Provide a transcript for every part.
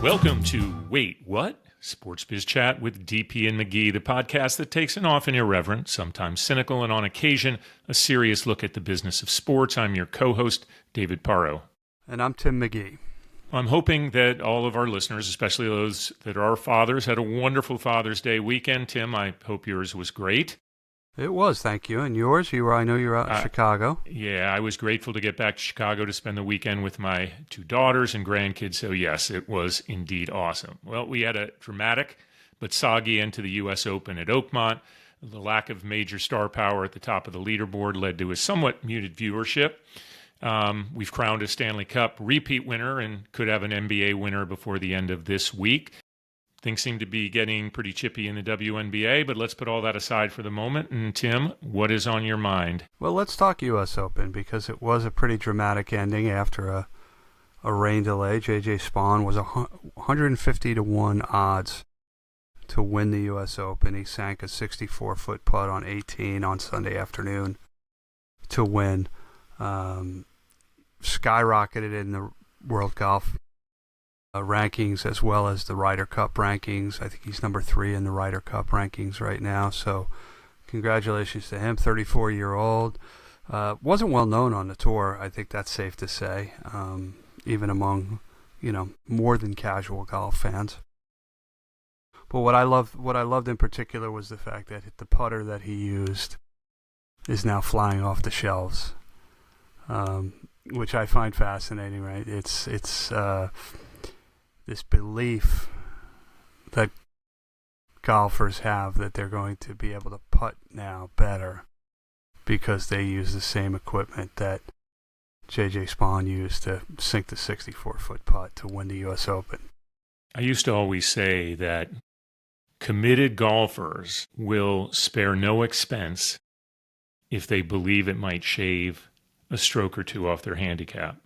Welcome to Wait, What? Sportsbiz Chat with DP and McGhee, the podcast that takes an often irreverent, sometimes cynical, and on occasion, a serious look at the business of sports. I'm your co-host, David Parro. And I'm Tim McGhee. I'm hoping that all of our listeners, especially those that are fathers, had a wonderful Father's Day weekend. Tim, I hope yours was great. It was, thank you. And yours? I know you're out in Chicago. Yeah, I was grateful to get back to Chicago to spend the weekend with my two daughters and grandkids. So yes, it was indeed awesome. Well, we had a dramatic but soggy end to the U.S. Open at Oakmont. The lack of major star power at the top of the leaderboard led to a somewhat muted viewership. We've crowned a Stanley Cup repeat winner and could have an NBA winner before the end of this week. Things seem to be getting pretty chippy in the WNBA, but let's put all that aside for the moment. And Tim, what is on your mind? Well, let's talk U.S. Open because it was a pretty dramatic ending after a rain delay. J.J. Spaun was 150 to 1 odds to win the U.S. Open. He sank a 64-foot putt on 18 on Sunday afternoon to win. Skyrocketed in the World Golf rankings as well as the Ryder Cup rankings. I think he's number 3 in the Ryder Cup rankings right now. So congratulations to him, 34-year-old. Wasn't well known on the tour. I think that's safe to say, even among, more than casual golf fans. But what I loved in particular was the fact that the putter that he used is now flying off the shelves, which I find fascinating, right? It's this belief that golfers have that they're going to be able to putt now better because they use the same equipment that J.J. Spaun used to sink the 64-foot putt to win the U.S. Open. I used to always say that committed golfers will spare no expense if they believe it might shave a stroke or two off their handicap.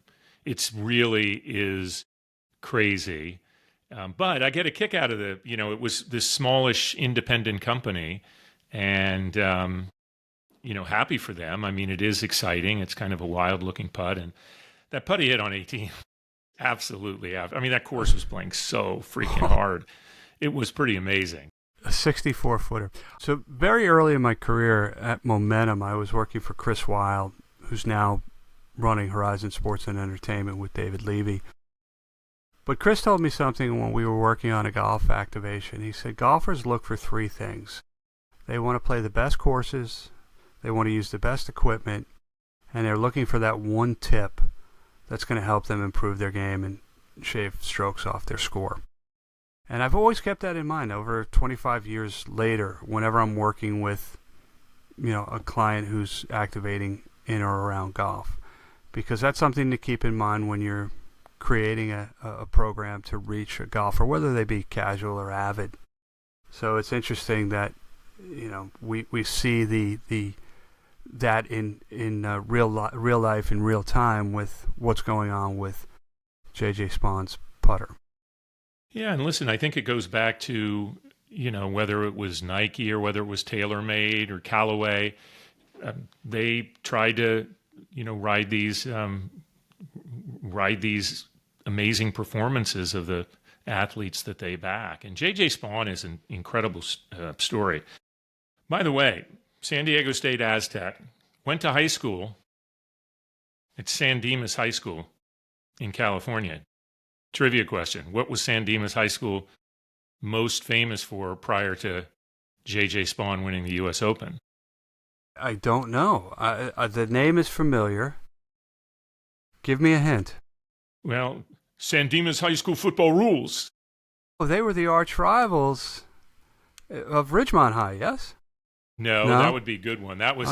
It really is crazy. But I get a kick out of it was this smallish independent company and, happy for them. I mean, it is exciting. It's kind of a wild looking putt. And that putt he hit on 18, absolutely. I mean, that course was playing so freaking hard. It was pretty amazing. A 64-footer. So very early in my career at Momentum, I was working for Chris Weil, who's now running Horizon Sports and Entertainment with David Levy. But Chris told me something when we were working on a golf activation. He said golfers look for 3 things. They want to play the best courses, they want to use the best equipment, and they're looking for that one tip that's going to help them improve their game and shave strokes off their score. And I've always kept that in mind over 25 years later whenever I'm working with a client who's activating in or around golf, because that's something to keep in mind when you're creating a program to reach a golfer, whether they be casual or avid. So it's interesting that we see that in real life in real time with what's going on with J.J. Spaun's putter. Yeah, and listen, I think it goes back to whether it was Nike or whether it was TaylorMade or Callaway. They tried to ride these amazing performances of the athletes that they back. And J.J. Spaun is an incredible story. By the way, San Diego State Aztec, went to high school at San Dimas High School in California. Trivia question. What was San Dimas High School most famous for prior to J.J. Spaun winning the U.S. Open? I don't know. The name is familiar. Give me a hint. Well, San Dimas High School football rules. Oh, they were the arch rivals of Ridgemont High, yes? No, that would be a good one. That was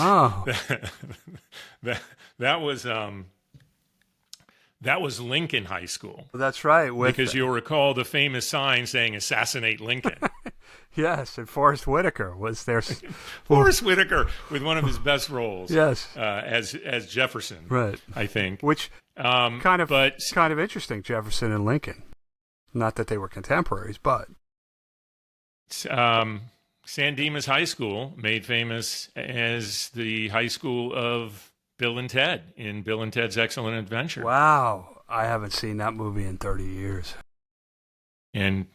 that was Lincoln High School. That's right. Because you'll recall the famous sign saying "Assassinate Lincoln." Yes, and Forrest Whitaker was there. Forrest Whitaker with one of his best roles. Yes, as Jefferson. Right. I think. Which kind of interesting, Jefferson and Lincoln. Not that they were contemporaries, but San Dimas High School, made famous as the high school of Bill and Ted in Bill and Ted's Excellent Adventure. Wow. I haven't seen that movie in 30 years. And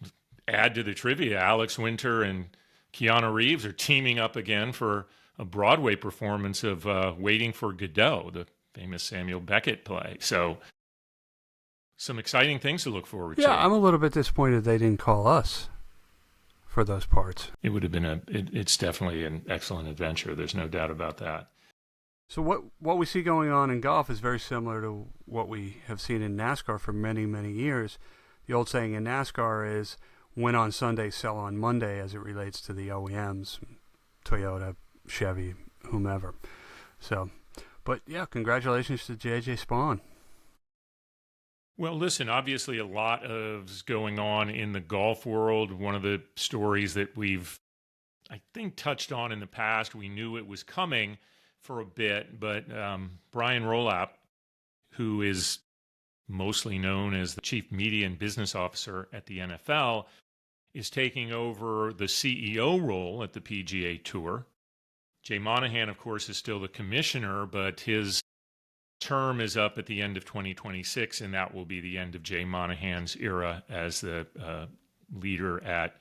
add to the trivia, Alex Winter and Keanu Reeves are teaming up again for a Broadway performance of Waiting for Godot, the famous Samuel Beckett play. So some exciting things to look forward to. Yeah, I'm a little bit disappointed they didn't call us for those parts. It would have been it's definitely an excellent adventure. There's no doubt about that. So what we see going on in golf is very similar to what we have seen in NASCAR for many, many years. The old saying in NASCAR is win on Sunday, sell on Monday, as it relates to the OEMs, Toyota, Chevy, whomever. So, but yeah, congratulations to JJ Spawn. Well, listen, obviously a lot is going on in the golf world. One of the stories that we've, I think, touched on in the past, we knew it was coming for a bit, but Brian Rolapp, who is mostly known as the Chief Media and Business Officer at the NFL, is taking over the CEO role at the PGA Tour. Jay Monahan, of course, is still the commissioner, but his term is up at the end of 2026, and that will be the end of Jay Monahan's era as the leader at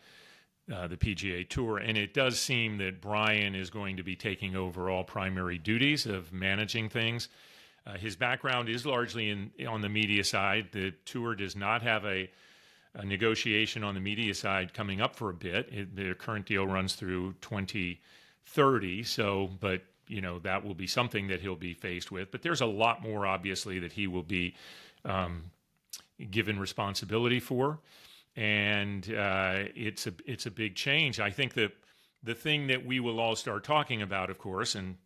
the PGA Tour. And it does seem that Brian is going to be taking over all primary duties of managing things. His background is largely on the media side. The tour does not have a negotiation on the media side coming up for a bit. Their current deal runs through 2030. So, but that will be something that he'll be faced with. But there's a lot more, obviously, that he will be given responsibility for. And it's a big change. I think that the thing that we will all start talking about, of course, and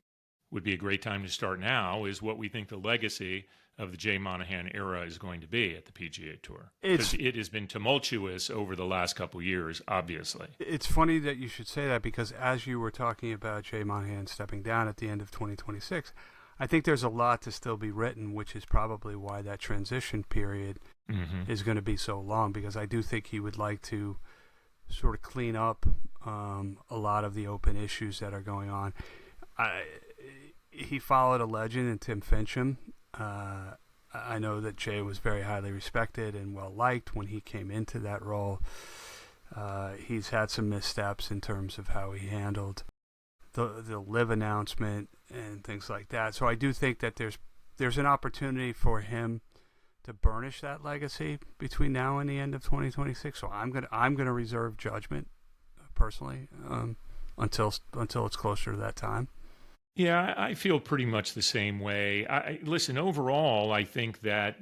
would be a great time to start now, is what we think the legacy of the Jay Monahan era is going to be at the PGA Tour. Because it has been tumultuous over the last couple of years, obviously. It's funny that you should say that, because as you were talking about Jay Monahan stepping down at the end of 2026, I think there's a lot to still be written, which is probably why that transition period is going to be so long, because I do think he would like to sort of clean up a lot of the open issues that are going on. He followed a legend in Tim Fincham. I know that Jay was very highly respected and well-liked when he came into that role. He's had some missteps in terms of how he handled the LIV announcement and things like that. So I do think that there's an opportunity for him to burnish that legacy between now and the end of 2026. So I'm gonna reserve judgment personally until it's closer to that time. Yeah, I feel pretty much the same way. Listen, overall, I think that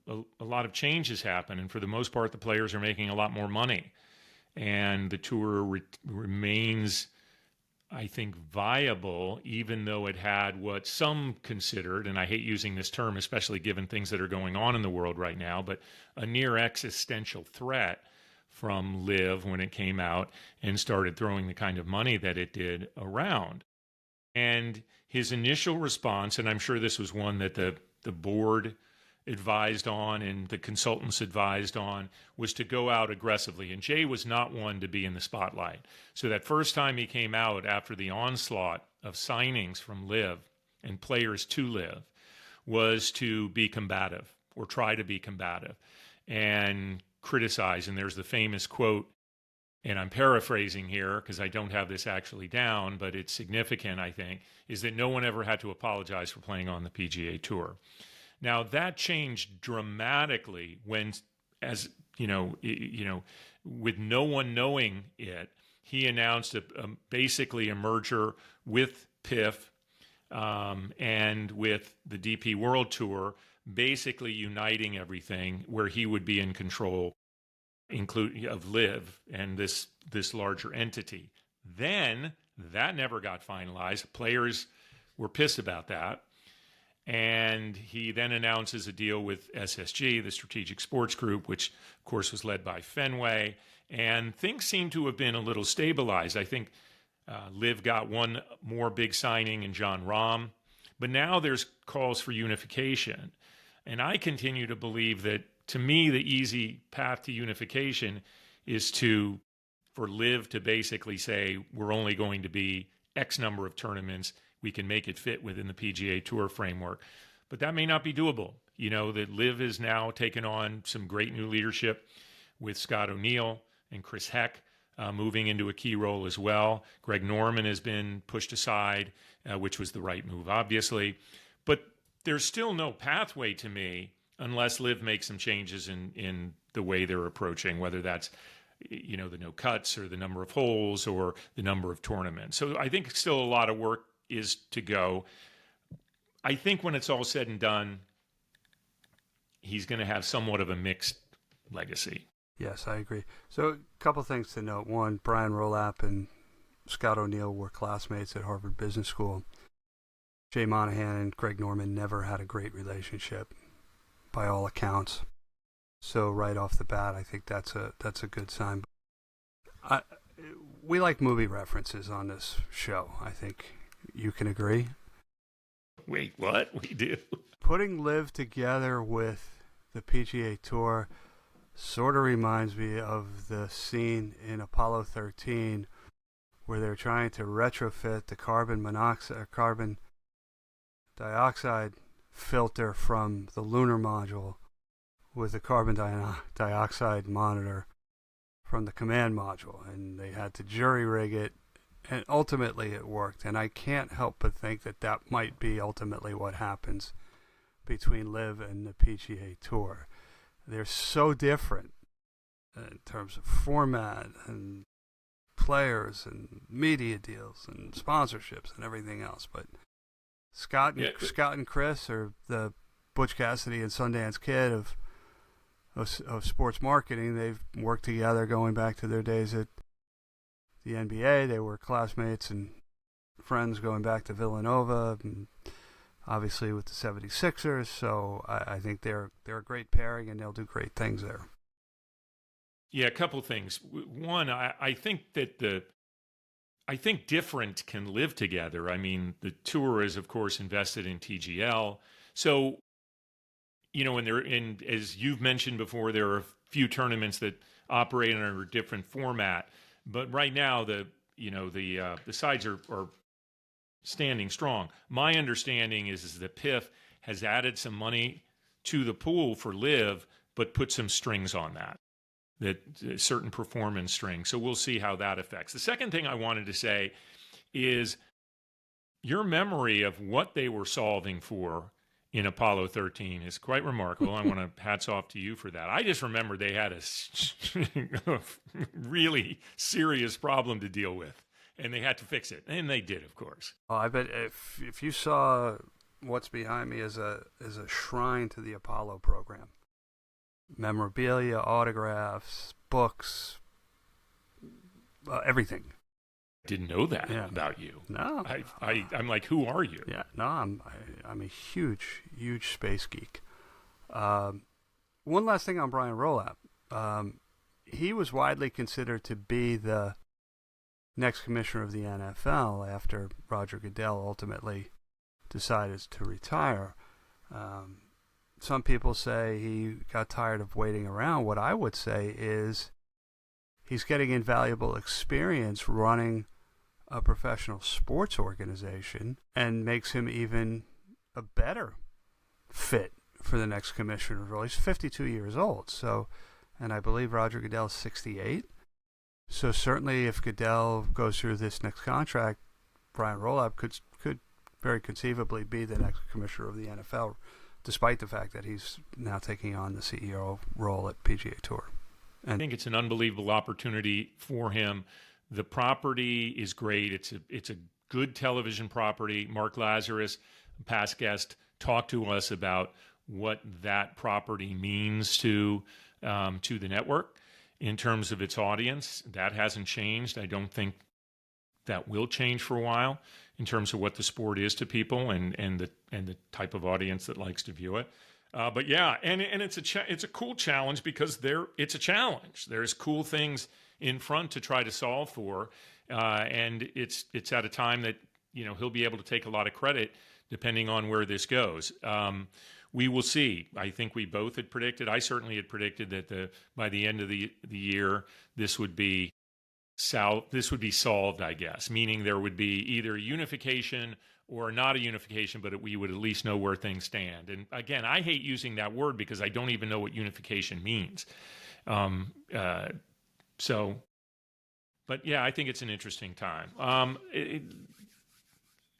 a lot of change has happened, and for the most part, the players are making a lot more money, and the tour remains, I think, viable, even though it had what some considered, and I hate using this term, especially given things that are going on in the world right now, but a near existential threat from LIV when it came out and started throwing the kind of money that it did around. And his initial response, and I'm sure this was one that the board advised on and the consultants advised on, was to go out aggressively. And Jay was not one to be in the spotlight. So that first time he came out after the onslaught of signings from LIV and players to LIV was to be combative, or try to be combative, and criticize. And there's the famous quote, and I'm paraphrasing here because I don't have this actually down, but it's significant, I think, is that no one ever had to apologize for playing on the PGA Tour. Now, that changed dramatically when, as with no one knowing it, he announced basically a merger with PIF and with the DP World Tour, basically uniting everything where he would be in control of LIV and this larger entity. Then that never got finalized. Players were pissed about that. And he then announces a deal with SSG, the Strategic Sports Group, which, of course, was led by Fenway. And things seem to have been a little stabilized. I think LIV got one more big signing in John Rahm. But now there's calls for unification. And I continue to believe that, to me, the easy path to unification is for LIV to basically say, we're only going to be X number of tournaments. We can make it fit within the PGA Tour framework. But that may not be doable. That LIV has now taken on some great new leadership with Scott O'Neill and Chris Heck moving into a key role as well. Greg Norman has been pushed aside, which was the right move, obviously. But there's still no pathway to me unless LIV makes some changes in the way they're approaching, whether that's the no cuts or the number of holes or the number of tournaments. So I think still a lot of work is to go. I think when it's all said and done, he's going to have somewhat of a mixed legacy. Yes, I agree. So a couple things to note. One, Brian Rolapp and Scott O'Neill were classmates at Harvard Business School. Jay Monahan and Greg Norman never had a great relationship, by all accounts. So right off the bat, I think that's a good sign. We like movie references on this show. I think you can agree. Wait, what? We do? Putting LIV together with the PGA Tour sort of reminds me of the scene in Apollo 13 where they're trying to retrofit the carbon dioxide filter from the lunar module with the carbon dioxide monitor from the command module, and they had to jury rig it, and ultimately it worked. And I can't help but think that that might be ultimately what happens between LIV and the PGA Tour. They're so different in terms of format and players and media deals and sponsorships and everything else, but Scott and Chris are the Butch Cassidy and Sundance Kid of sports marketing. They've worked together going back to their days at the NBA. They were classmates and friends going back to Villanova, and obviously with the 76ers. So I think they're a great pairing, and they'll do great things there. Yeah, a couple of things. One, I think that I think different can live together. I mean, the tour is, of course, invested in TGL. So, and as you've mentioned before, there are a few tournaments that operate under a different format. But right now, the sides are standing strong. My understanding is that PIF has added some money to the pool for LIV, but put some strings on that certain performance strings. So we'll see how that affects. The second thing I wanted to say is your memory of what they were solving for in Apollo 13 is quite remarkable. I want to hats off to you for that. I just remember they had a really serious problem to deal with, and they had to fix it, and they did, of course. Oh, I bet if you saw what's behind me is a shrine to the Apollo program. Memorabilia, autographs, books, everything. Didn't know that about you. No, I'm like, who are you? Yeah, no, I'm a huge space geek. One last thing on Brian Rolapp. He was widely considered to be the next commissioner of the NFL after Roger Goodell ultimately decided to retire. Some people say he got tired of waiting around. What I would say is he's getting invaluable experience running a professional sports organization and makes him even a better fit for the next commissioner role. He's 52 years old, and I believe Roger Goodell is 68. So certainly if Goodell goes through this next contract, Brian Rolapp could very conceivably be the next commissioner of the NFL, despite the fact that he's now taking on the CEO role at PGA Tour. I think it's an unbelievable opportunity for him. The property is great. It's a good television property. Mark Lazarus, past guest, talked to us about what that property means to the network in terms of its audience. That hasn't changed. I don't think that will change for a while in terms of what the sport is to people and the type of audience that likes to view it. But yeah, and it's a cool challenge because it's a challenge. There's cool things in front to try to solve for, and it's at a time that he'll be able to take a lot of credit depending on where this goes. We will see. I think we both had predicted. I certainly had predicted that by the end of the year this would be solved, I guess, meaning there would be either unification or not a unification, but we would at least know where things stand. And again, I hate using that word because I don't even know what unification means. But yeah, I think it's an interesting time.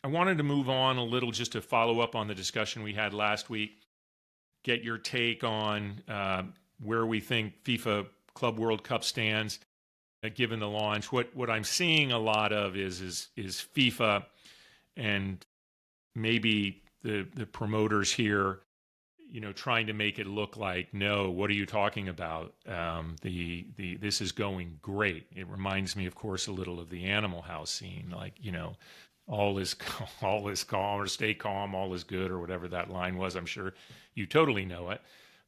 I wanted to move on a little just to follow up on the discussion we had last week, get your take on where we think FIFA Club World Cup stands given the launch. What I'm seeing a lot of is FIFA and maybe the promoters here, trying to make it look like, no, what are you talking about? This is going great. It reminds me, of course, a little of the Animal House scene, like, all is calm, or stay calm, all is good, or whatever that line was. I'm sure you totally know it,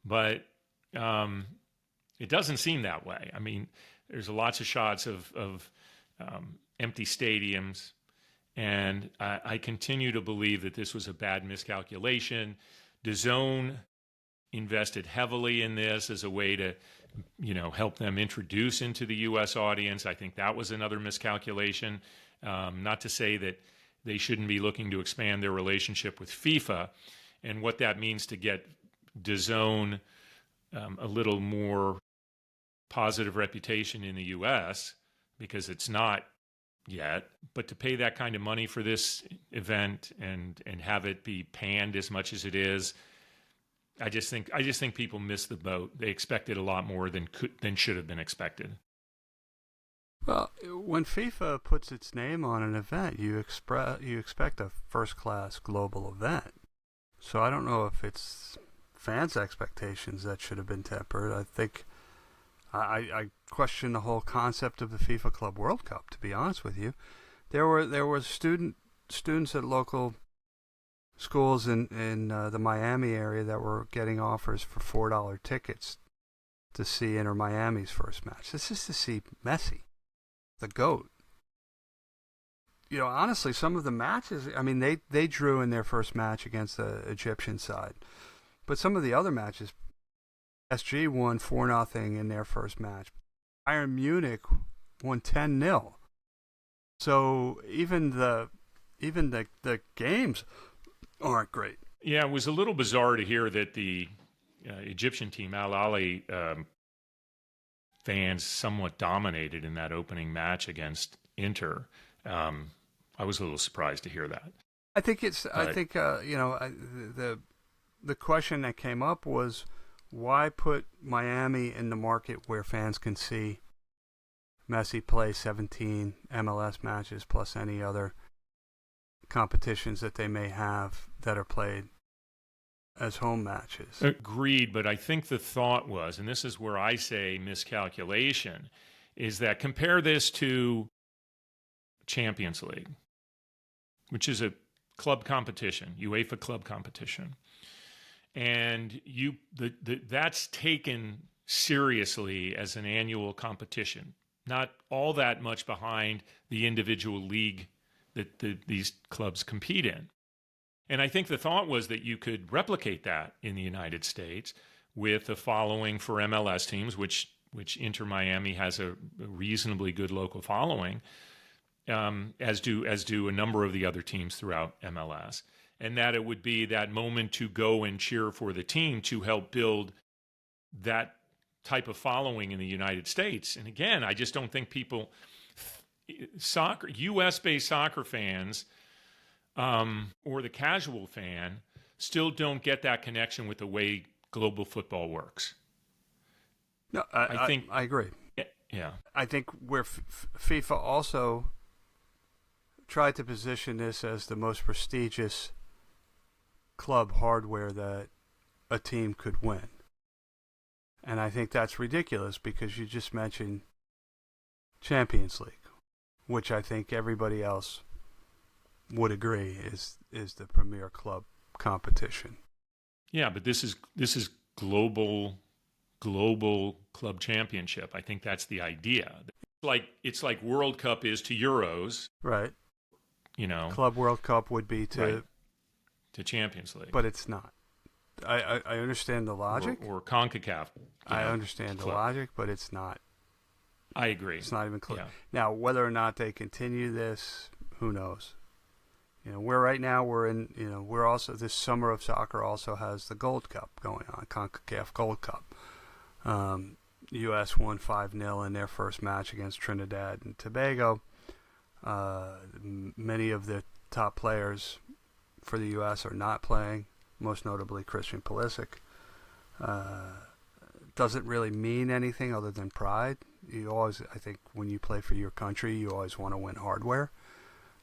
but it doesn't seem that way. I mean, there's lots of shots of empty stadiums, and I continue to believe that this was a bad miscalculation. DAZN invested heavily in this as a way to, help them introduce into the U.S. audience. I think that was another miscalculation. Not to say that they shouldn't be looking to expand their relationship with FIFA, and what that means to get DAZN a little more positive reputation in the U.S., because it's not yet. But to pay that kind of money for this event and have it be panned as much as it is, I just think people missed the boat. They expected a lot more than should have been expected. Well, when FIFA puts its name on an event, you expect a first-class global event. So I don't know if it's fans' expectations that should have been tempered. I think I question the whole concept of the FIFA Club World Cup, to be honest with you. There were students at local schools in the Miami area that were getting offers for $4 tickets to see Inter Miami's first match. This is to see Messi, the GOAT. Honestly, some of the matches, I mean, they drew in their first match against the Egyptian side. But some of the other matches, SG won 4-0 in their first match. Bayern Munich won 10-0. So even the games aren't great. Yeah, it was a little bizarre to hear that the Egyptian team, Al Ahly, fans somewhat dominated in that opening match against Inter. I was a little surprised to hear that. I think the question that came up was, why put Miami in the market where fans can see Messi play 17 MLS matches plus any other competitions that they may have that are played as home matches? Agreed, but I think the thought was, and this is where I say miscalculation, is that compare this to Champions League, which is a club competition, UEFA club competition. And that's taken seriously as an annual competition, not all that much behind the individual league that these clubs compete in. And I think the thought was that you could replicate that in the United States with a following for MLS teams, which Inter Miami has a reasonably good local following, as do a number of the other teams throughout MLS. And that it would be that moment to go and cheer for the team to help build that type of following in the United States. And again, I just don't think U.S.-based soccer fans, or the casual fan, still don't get that connection with the way global football works. No, I agree. Yeah. I think where FIFA also tried to position this as the most prestigious club hardware that a team could win. And I think that's ridiculous, because you just mentioned Champions League, which I think everybody else would agree is the premier club competition. Yeah, but this is global club championship. I think that's the idea. It's like World Cup is to Euros. Right. Club World Cup would be to Champions League. But it's not. I understand the logic. Or CONCACAF. I understand the logic, but it's not. I agree. It's not even close. Yeah. Now, whether or not they continue this, who knows? We're also, this summer of soccer also has the Gold Cup going on, CONCACAF Gold Cup. The U.S. won 5-0 in their first match against Trinidad and Tobago. Many of the top players for the U.S. are not playing, most notably Christian Pulisic. Doesn't really mean anything other than pride. You always, I think, when you play for your country, you always want to win hardware.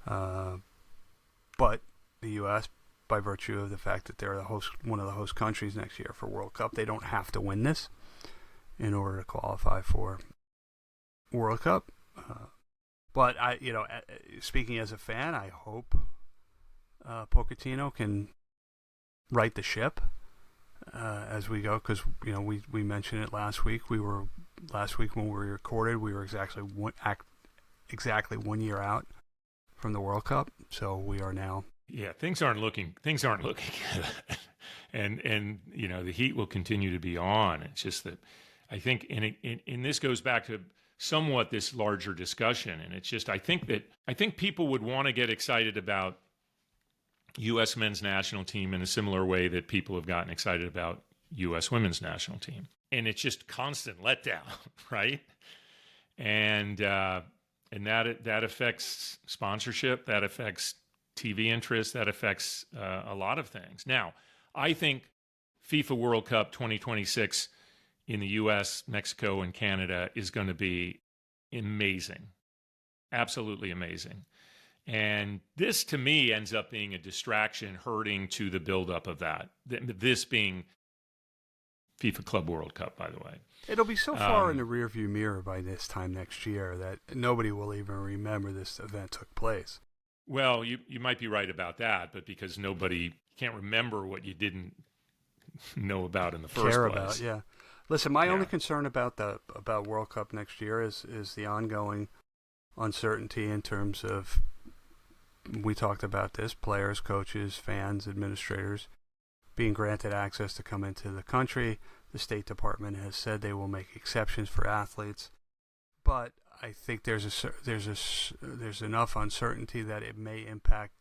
But the U.S., by virtue of the fact that they're one of the host countries next year for World Cup, they don't have to win this in order to qualify for World Cup. But speaking as a fan, I hope Pochettino can right the ship as we go, because we mentioned it last week. Last week when we recorded, we were exactly 1 year out from the World Cup. So we are now. Yeah, things aren't looking good. and the heat will continue to be on. It's just that I think, and this goes back to somewhat this larger discussion, and it's just I think people would want to get excited about U.S. men's national team in a similar way that people have gotten excited about U.S. women's national team, and it's just constant letdown, right? And that affects sponsorship, that affects TV interest, that affects a lot of things. Now, I think FIFA World Cup 2026 in the U.S., Mexico, and Canada is going to be amazing, absolutely amazing. And this, to me, ends up being a distraction, hurting to the buildup of that. This being FIFA Club World Cup, by the way. It'll be so far in the rearview mirror by this time next year that nobody will even remember this event took place. Well, you might be right about that, but because nobody can't remember what you didn't know about in the first place. Yeah. Listen, my only concern about World Cup next year is the ongoing uncertainty in terms of, we talked about this, players, coaches, fans, administrators being granted access to come into the country. The State Department has said they will make exceptions for athletes, but I think there's enough uncertainty that it may impact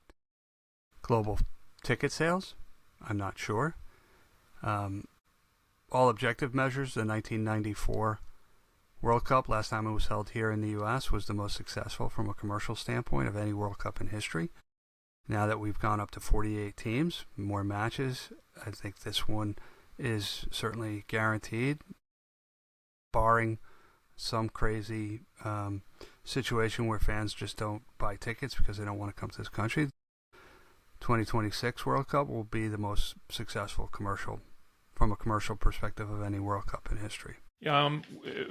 global ticket sales. I'm not sure. All objective measures, the 1994 World Cup, last time it was held here in the U.S., was the most successful from a commercial standpoint of any World Cup in history. Now that we've gone up to 48 teams, more matches, I think this one is certainly guaranteed, barring some crazy situation where fans just don't buy tickets because they don't want to come to this country. 2026 World Cup will be the most successful from a commercial perspective of any World Cup in history. I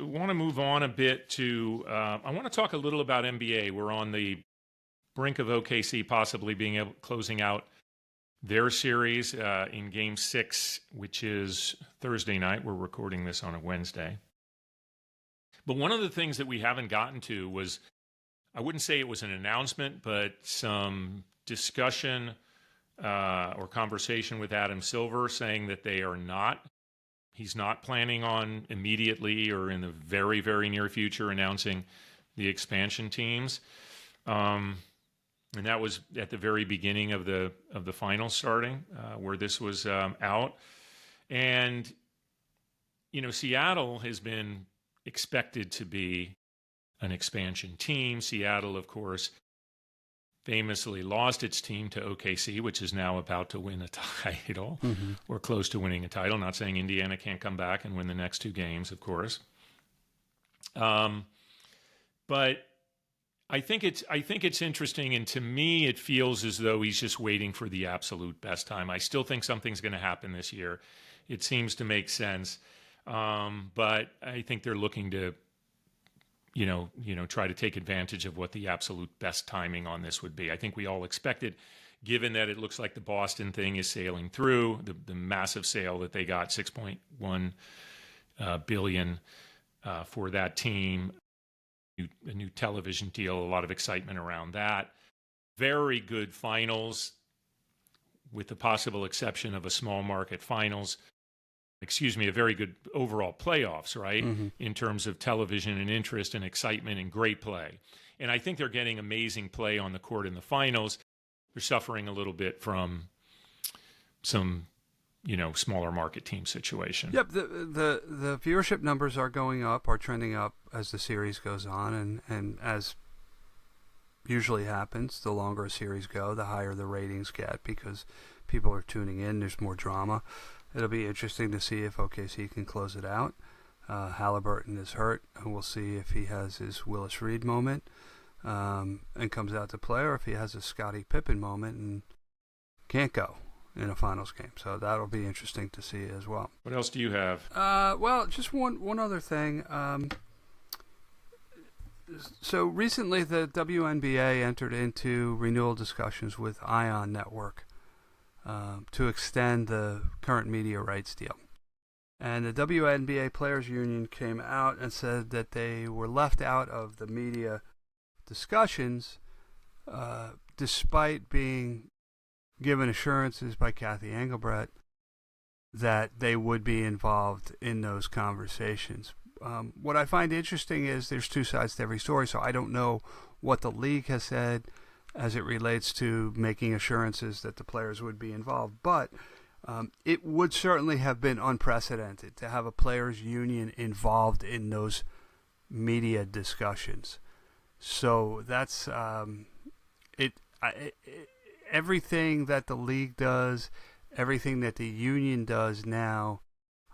want to move on a bit to, I want to talk a little about NBA. We're on the brink of OKC possibly closing out their series in Game 6, which is Thursday night. We're recording this on a Wednesday. But one of the things that we haven't gotten to was, I wouldn't say it was an announcement, but some discussion or conversation with Adam Silver saying that he's not planning on immediately or in the very, very near future announcing the expansion teams. And that was at the very beginning of the finals starting, where this was out. And, Seattle has been expected to be an expansion team. Seattle, of course, famously lost its team to OKC, which is now about to win a title, or close to winning a title. Not saying Indiana can't come back and win the next two games, of course. But I think it's interesting, and to me, it feels as though he's just waiting for the absolute best time. I still think something's going to happen this year. It seems to make sense, but I think they're looking to, try to take advantage of what the absolute best timing on this would be. I think we all expected, given that it looks like the Boston thing is sailing through, the massive sale that they got, $6.1 billion for that team. A new television deal, a lot of excitement around that. Very good finals, with the possible exception of a small market finals. A very good overall playoffs, right? In terms of television and interest and excitement and great play. And I think they're getting amazing play on the court in the finals. They're suffering a little bit from some smaller market team situation. Yep, the viewership numbers are going up, are trending up as the series goes on, and as usually happens, the longer a series go, the higher the ratings get because people are tuning in. There's more drama. It'll be interesting to see if OKC can close it out. Halliburton is hurt, and we'll see if he has his Willis Reed moment and comes out to play, or if he has a Scottie Pippen moment and can't go in a finals game. So that'll be interesting to see as well. What else do you have? Well, just one other thing. So recently the WNBA entered into renewal discussions with Ion Network to extend the current media rights deal. And the WNBA Players Union came out and said that they were left out of the media discussions despite being given assurances by Kathy Engelbrecht that they would be involved in those conversations. What I find interesting is there's two sides to every story, so I don't know what the league has said as it relates to making assurances that the players would be involved, but it would certainly have been unprecedented to have a players' union involved in those media discussions. So that's everything that the league does, everything that the union does now,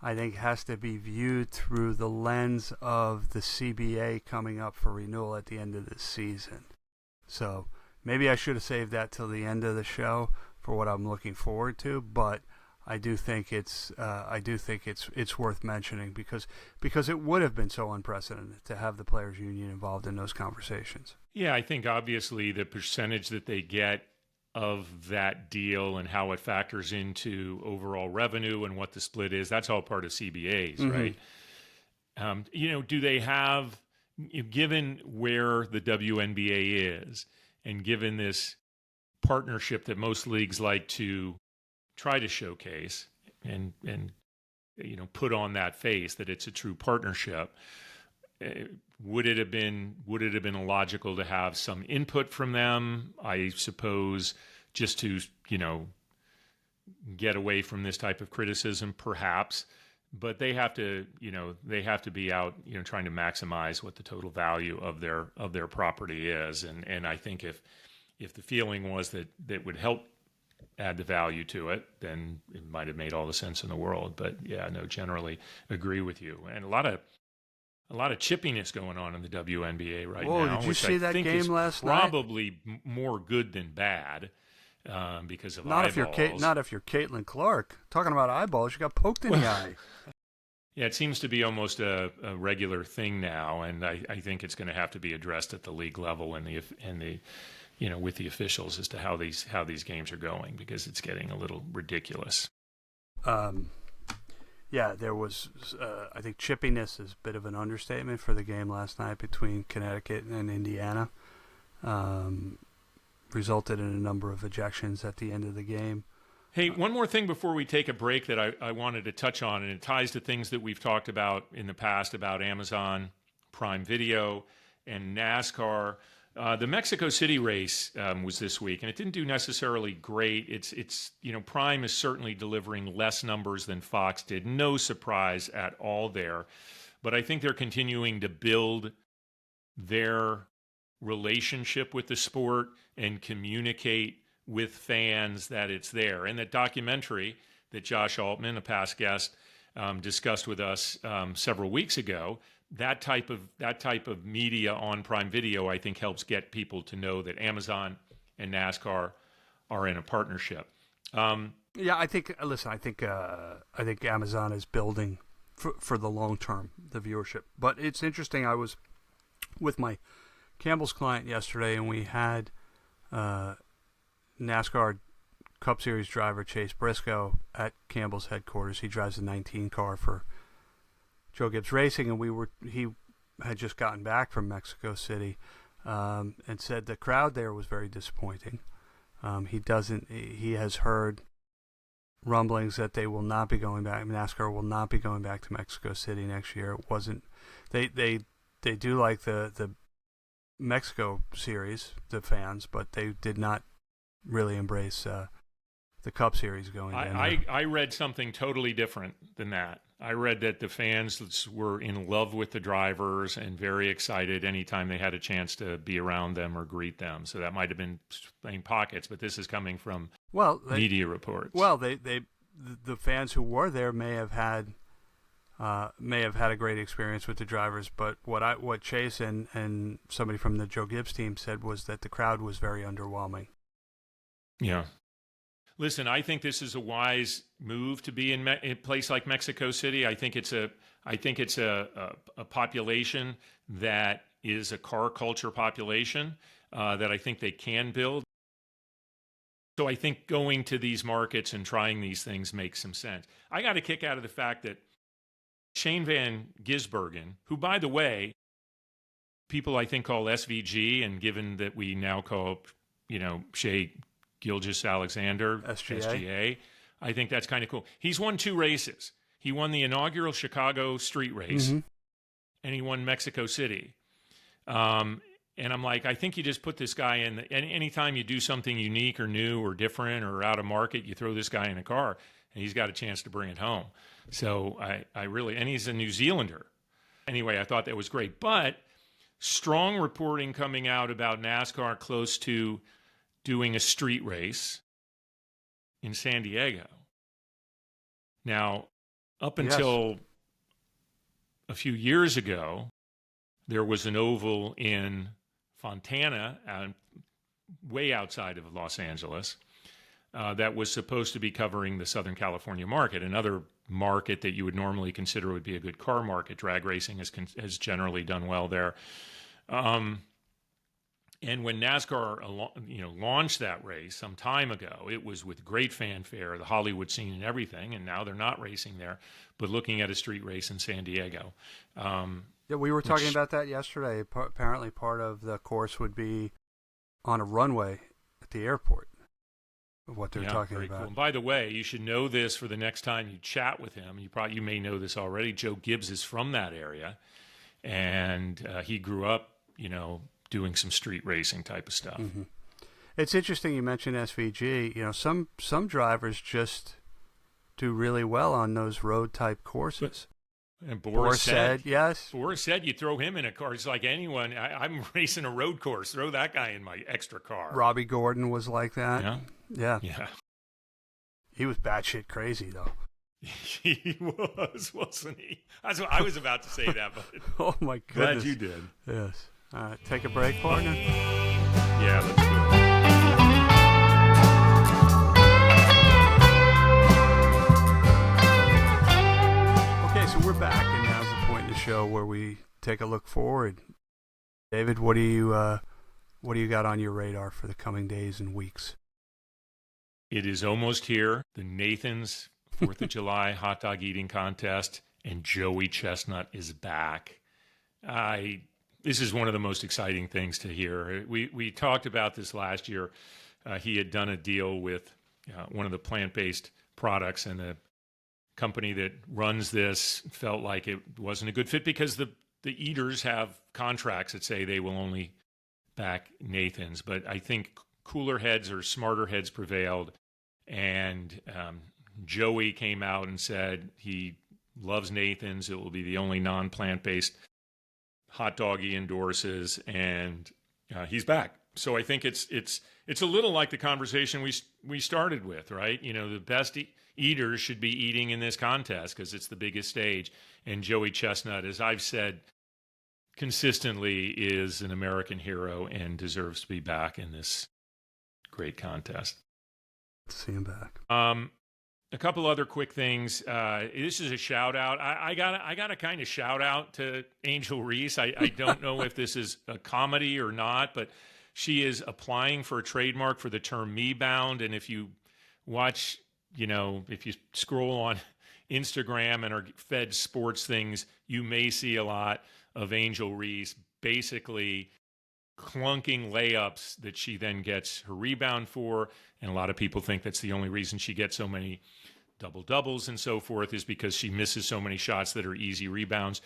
I think has to be viewed through the lens of the CBA coming up for renewal at the end of the season. So maybe I should have saved that till the end of the show for what I'm looking forward to, but I do think it's worth mentioning because it would have been so unprecedented to have the players' union involved in those conversations. Yeah, I think obviously the percentage that they get of that deal and how it factors into overall revenue and what the split is, that's all part of CBAs, right? Do they have, given where the WNBA is and given this partnership that most leagues like to try to showcase and put on that face that it's a true partnership, would it have been illogical to have some input from them, I suppose, just to get away from this type of criticism, perhaps? But they have to be out trying to maximize what the total value of their property is, and I think if the feeling was that would help add the value to it, then it might have made all the sense in the world. But yeah, no, generally agree with you. And a lot of chippiness going on in the WNBA right now. Did you see that game last night? Probably more good than bad because of eyeballs. Not if you're Caitlin Clark. Talking about eyeballs, you got poked in the eye. Yeah, it seems to be almost a regular thing now, and I think it's going to have to be addressed at the league level and the with the officials as to how these games are going, because it's getting a little ridiculous. Yeah, there was, I think chippiness is a bit of an understatement for the game last night between Connecticut and Indiana. Resulted in a number of ejections at the end of the game. Hey, one more thing before we take a break that I wanted to touch on, and it ties to things that we've talked about in the past about Amazon Prime Video and NASCAR. The Mexico City race was this week, and it didn't do necessarily great. It's Prime is certainly delivering less numbers than Fox did. No surprise at all there. But I think they're continuing to build their relationship with the sport and communicate with fans that it's there. And that documentary that Josh Altman, a past guest, discussed with us several weeks ago, that type of media on Prime Video, I think, helps get people to know that Amazon and NASCAR are in a partnership. I think Amazon is building for the long term, the viewership. But it's interesting. I was with my Campbell's client yesterday, and we had NASCAR Cup Series driver Chase Briscoe at Campbell's headquarters. He drives a 19 car for Joe Gibbs Racing, and he had just gotten back from Mexico City, and said the crowd there was very disappointing. He has heard rumblings that they will not be going back. NASCAR will not be going back to Mexico City next year. It wasn't. They do like the Mexico series, the fans, but they did not really embrace the Cup Series going in. I read something totally different than that. I read that the fans were in love with the drivers and very excited anytime they had a chance to be around them or greet them. So that might have been playing pockets, but this is coming from media reports. Well, the fans who were there may have had a great experience with the drivers, but what Chase and somebody from the Joe Gibbs team said was that the crowd was very underwhelming. Yeah. Listen, I think this is a wise move to be in a place like Mexico City. I think it's a population that is a car culture population that I think they can build. So I think going to these markets and trying these things makes some sense. I got a kick out of the fact that Shane Van Gisbergen, who, by the way, people I think call SVG, and given that we now call, Shea Gilgeous-Alexander, SGA. I think that's kind of cool. He's won 2 races. He won the inaugural Chicago street race, and he won Mexico City. And I'm like, I think you just put this guy in. Anytime you do something unique or new or different or out of market, you throw this guy in a car, and he's got a chance to bring it home. So I really, and he's a New Zealander. Anyway, I thought that was great. But strong reporting coming out about NASCAR close to doing a street race in San Diego. Now, up until a few years ago, there was an oval in Fontana, way outside of Los Angeles, that was supposed to be covering the Southern California market, another market that you would normally consider would be a good car market. Drag racing has generally done well there. And when NASCAR, launched that race some time ago, it was with great fanfare, the Hollywood scene and everything, and now they're not racing there, but looking at a street race in San Diego. We were talking about that yesterday. Apparently part of the course would be on a runway at the airport, what they're talking about. Cool. And by the way, you should know this for the next time you chat with him. You may know this already. Joe Gibbs is from that area, and he grew up, doing some street racing type of stuff. Mm-hmm. It's interesting you mentioned SVG. Some drivers just do really well on those road type courses. And Boris said, yes. Boris said you throw him in a car. It's like anyone. I'm racing a road course. Throw that guy in my extra car. Robbie Gordon was like that. Yeah. He was batshit crazy, though. He was, wasn't he? I was about to say that, but oh my goodness. Glad you did. Yes. All right, take a break, partner. Yeah, let's do it. Okay, so we're back, and now's the point in the show where we take a look forward. David, what do you got on your radar for the coming days and weeks? It is almost here. The Nathan's 4th of July hot dog eating contest, and Joey Chestnut is back. This is one of the most exciting things to hear. We talked about this last year. He had done a deal with one of the plant-based products, and the company that runs this felt like it wasn't a good fit because the eaters have contracts that say they will only back Nathan's. But I think cooler heads or smarter heads prevailed, and Joey came out and said he loves Nathan's. It will be the only non-plant-based hot dog he endorses, and he's back. So I think it's a little like the conversation we started with, right? The best eaters should be eating in this contest because it's the biggest stage. And Joey Chestnut, as I've said consistently, is an American hero and deserves to be back in this great contest. See him back. A couple other quick things. This is a shout out. I got to kind of shout out to Angel Reese. I don't know if this is a comedy or not, but she is applying for a trademark for the term me bound. And if you watch, if you scroll on Instagram and are fed sports things, you may see a lot of Angel Reese basically clunking layups that she then gets her rebound for. And a lot of people think that's the only reason she gets so many double-doubles and so forth is because she misses so many shots that are easy rebounds.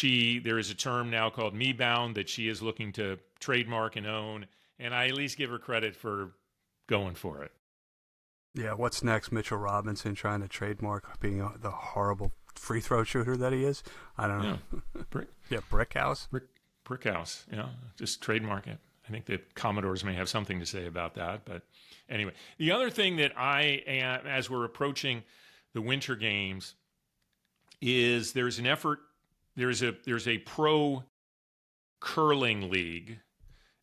There is a term now called me bound that she is looking to trademark and own, and I at least give her credit for going for it. Yeah, what's next? Mitchell Robinson trying to trademark being the horrible free throw shooter that he is? I don't know. Yeah, Brick House? Brick House, yeah, just trademark it. I think the Commodores may have something to say about that. But anyway, the other thing that as we're approaching the Winter Games, is there's an effort, there's a pro curling league,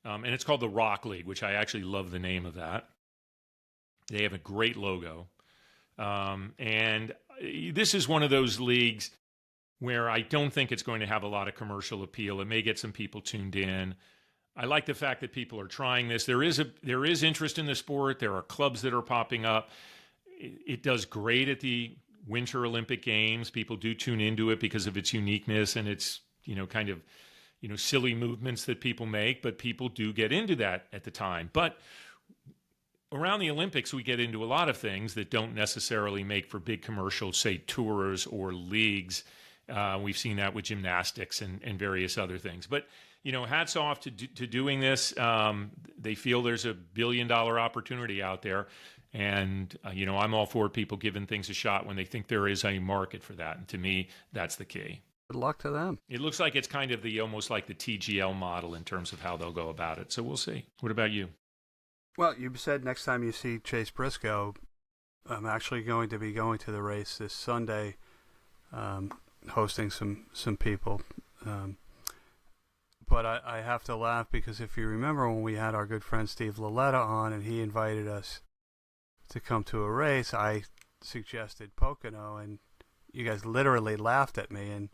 and it's called the Rock League, which I actually love the name of that. They have a great logo. And this is one of those leagues where I don't think it's going to have a lot of commercial appeal. It may get some people tuned in. I like the fact that people are trying this. There is interest in the sport. There are clubs that are popping up. It does great at the Winter Olympic Games. People do tune into it because of its uniqueness and its, kind of, silly movements that people make, but people do get into that at the time. But around the Olympics, we get into a lot of things that don't necessarily make for big commercials, say tours or leagues. We've seen that with gymnastics and various other things. But, hats off to doing this. They feel there's $1 billion opportunity out there. And, I'm all for people giving things a shot when they think there is a market for that. And to me, that's the key. Good luck to them. It looks like it's kind of almost like the TGL model in terms of how they'll go about it. So we'll see. What about you? Well, you said next time you see Chase Briscoe, I'm actually going to be going to the race this Sunday, hosting some people. But I have to laugh because if you remember when we had our good friend Steve Laletta on and he invited us to come to a race, I suggested Pocono, and you guys literally laughed at me. And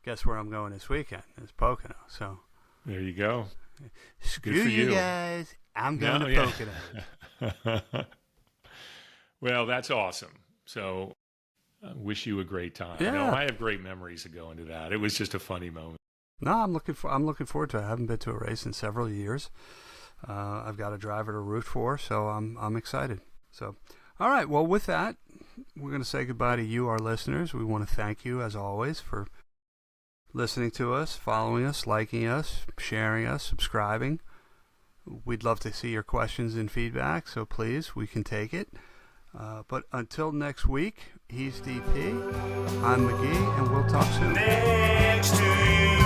guess where I'm going this weekend? It's Pocono. So there you go. Screw you guys. I'm going to Pocono. Well, that's awesome. So I wish you a great time. Yeah. No, I have great memories of going to that. It was just a funny moment. No, I'm looking forward to it. I haven't been to a race in several years. I've got a driver to root for, so I'm excited. So, all right. Well, with that, we're going to say goodbye to you, our listeners. We want to thank you, as always, for listening to us, following us, liking us, sharing us, subscribing. We'd love to see your questions and feedback, so please, we can take it. But until next week, he's DP, I'm McGhee, and we'll talk soon. Next to you.